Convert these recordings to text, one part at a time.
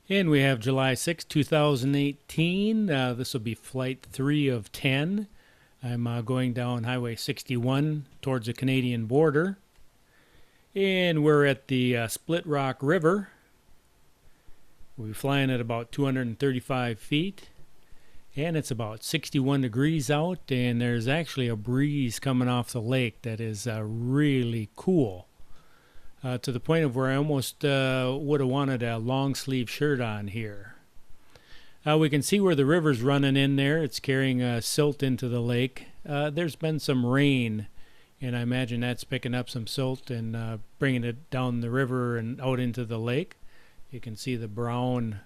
And we have July 2018. This will be flight 3 of 10. I'm going down Highway 61 towards the Canadian border. And we're at the Split Rock River. We'll be flying at about 235 feet. And it's about 61 degrees out. And there's actually a breeze coming off the lake that is really cool. To the point of where I almost would have wanted a long sleeve shirt on here. We can see where the river's running in there. It's carrying silt into the lake. There's been some rain, and I imagine that's picking up some silt and bringing it down the river and out into the lake. You can see the brown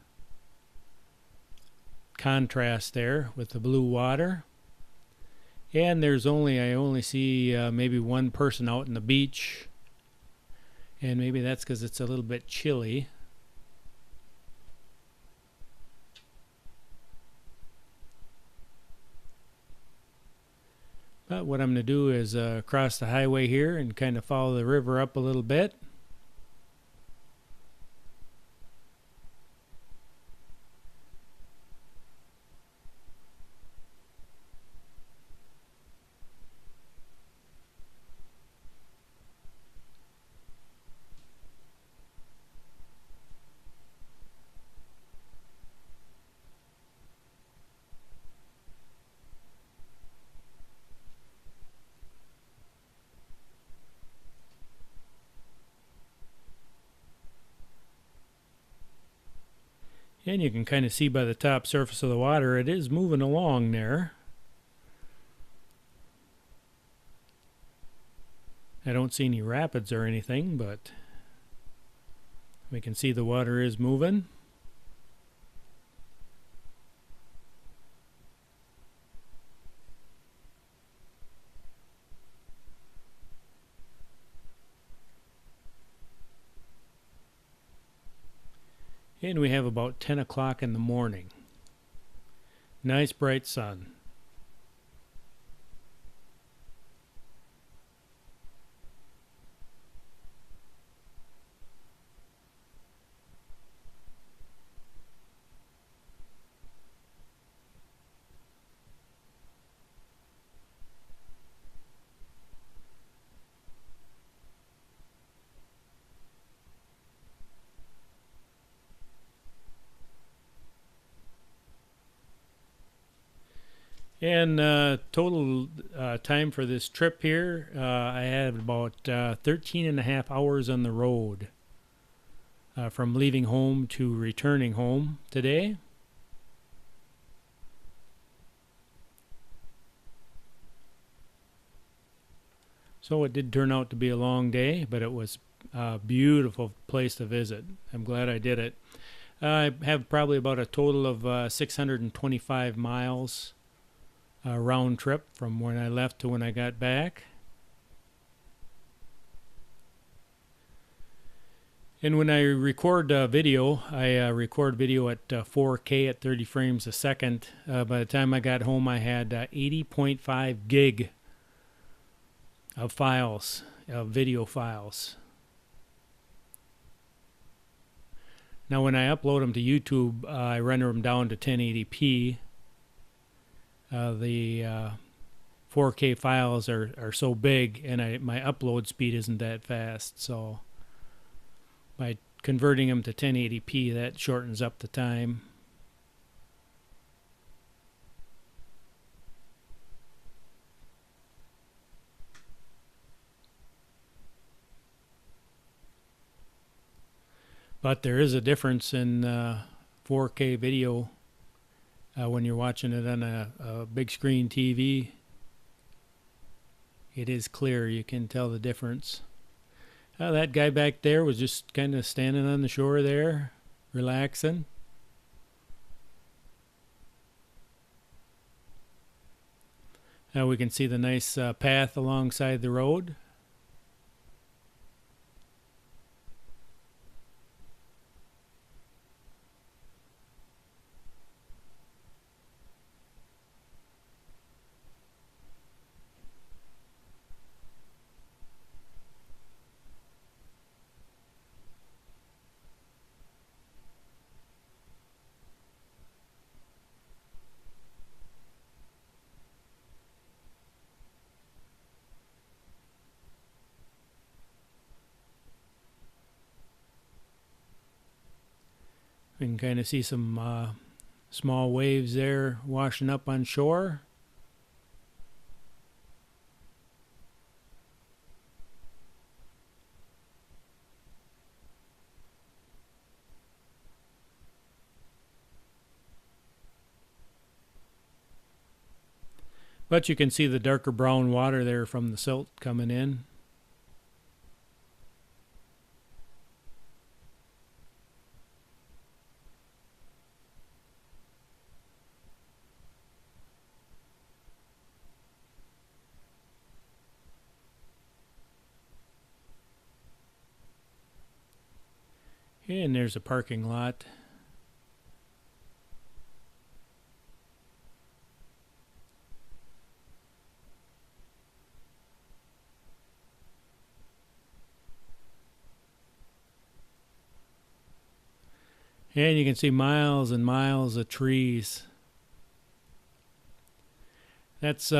contrast there with the blue water. And I only see maybe one person out on the beach. And maybe that's because it's a little bit chilly. But what I'm going to do is cross the highway here and kind of follow the river up a little bit. And you can kind of see by the top surface of the water, it is moving along there. I don't see any rapids or anything, but we can see the water is moving. And we have about 10 o'clock in the morning. Nice bright sun. And total time for this trip here, I had about 13 and a half hours on the road from leaving home to returning home today. So it did turn out to be a long day, but it was a beautiful place to visit. I'm glad I did it. I have probably about a total of 625 miles round trip from when I left to when I got back. And when I record video, I record video at 4K at 30 frames a second. By the time I got home, I had 80.5 gig of files, video files. Now when I upload them to YouTube, I render them down to 1080p. The 4K files are so big, and my upload speed isn't that fast. So by converting them to 1080p, that shortens up the time. But there is a difference in 4K video when you're watching it on a big screen TV. It is clear. You can tell the difference. That guy back there was just kind of standing on the shore there, relaxing. We can see the nice path alongside the road. You can kind of see some small waves there washing up on shore. But you can see the darker brown water there from the silt coming in. And there's a parking lot. And you can see miles and miles of trees. That's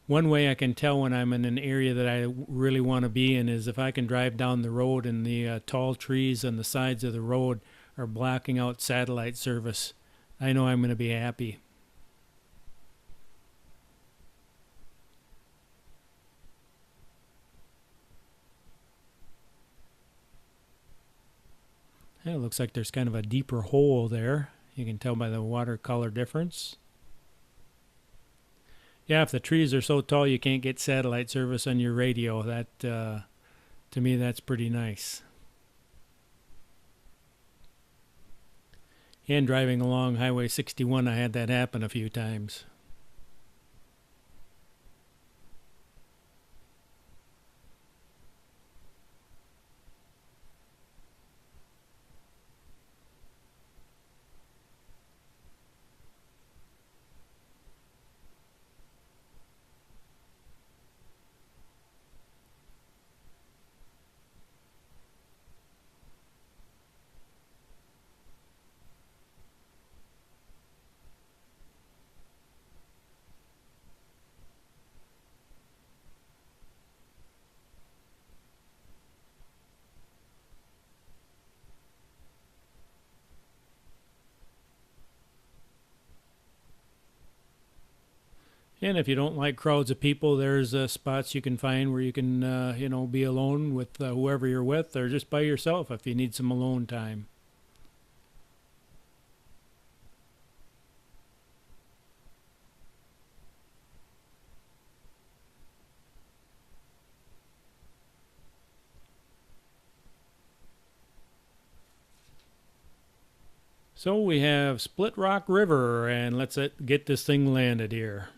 one way I can tell when I'm in an area that I really want to be in is if I can drive down the road and the tall trees on the sides of the road are blocking out satellite service. I know I'm going to be happy. And it looks like there's kind of a deeper hole there. You can tell by the watercolor difference. Yeah, if the trees are so tall you can't get satellite service on your radio, that to me that's pretty nice. And driving along Highway 61, I had that happen a few times. And if you don't like crowds of people, there's spots you can find where you can, be alone with whoever you're with, or just by yourself if you need some alone time. So we have Split Rock River, and let's get this thing landed here.